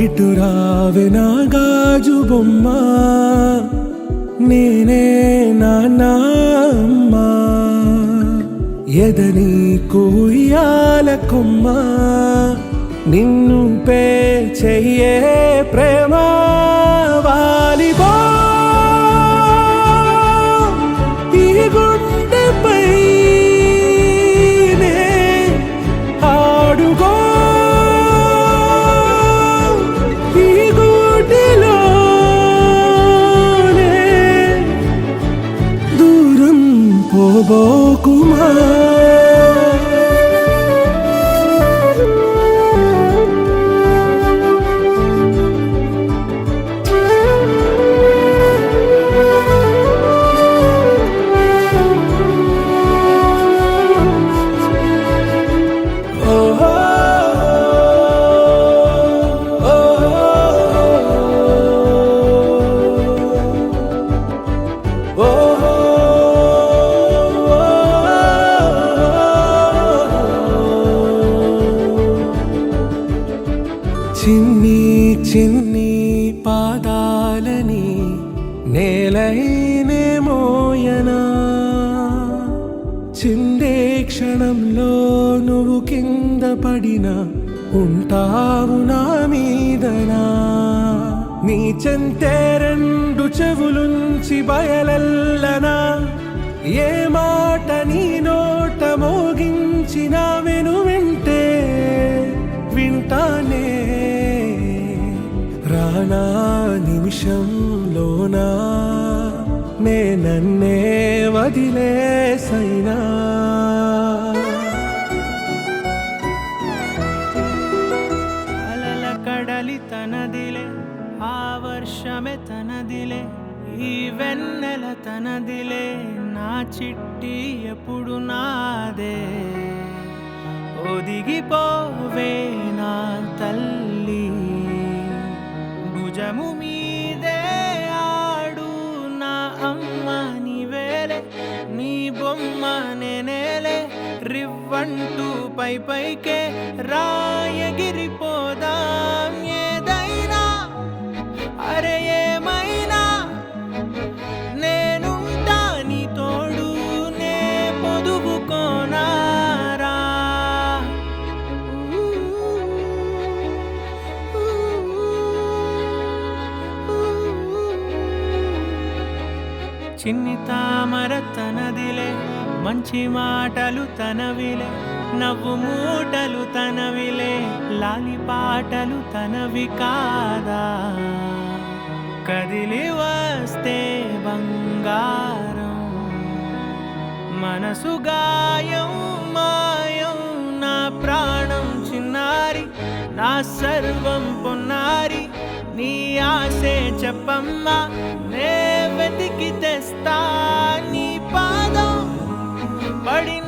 ఇటు రావే నా గాజు బొమ్మ, నేనే నాన్న అమ్మా. ఎదని కూయాల కొమ్మ, నిన్ను పే చెయ్యే ప్రేమ వాలిబో. ఈ గుండెపై ఆడుగో, ఈ గుడిలోనే దూరం పోబోకుమా. చిన్ని చిన్ని పాదాలని నేలైనే మోయనా, చిందే క్షణంలో నువ్వు కింద పడినా ఉంటావు నా మీదనా. నీ చెంతే రెండు చెవులుంచి బయలెల్లనా, ఏ మాట నీ నోట మోగించిన వెను వింటే వింటానే. రానా నిమిషంలోనా నే నన్నే వదిలేసైనా. అలల కడలి తనదిలే, ఆ వర్షమే తనదిలే, ఈ వెన్నెల తనదిలే, నా చిట్టి ఎప్పుడు నాదే. ఒదిగిపోవే నా తల్లి, భుజము మీదే ఆడు నా అమ్మ నీవేలే, నీ బొమ్మ నేనేలే. రివ్వంటూ పై పైకే రాయగిరిపోదాం, ఏదైనా అరే ఏమైనా నేనుంటా నీ తోడు, నే పొదుపుకోనారా. చిన్ని తామర తనదిలే, మంచి మాటలు తనవిలే, నవ్వు మూటలు తనవిలే, లాలి పాటలు తనవి కాదా. కదిలి వస్తే బంగారం, మనసు గాయం మాయం, నా ప్రాణం చిన్నారి, నా సర్వం పొన్నారి. నీ ఆశే చెప్పమ్మా, నే వెతికి తెస్తా నీ పాదం పడిన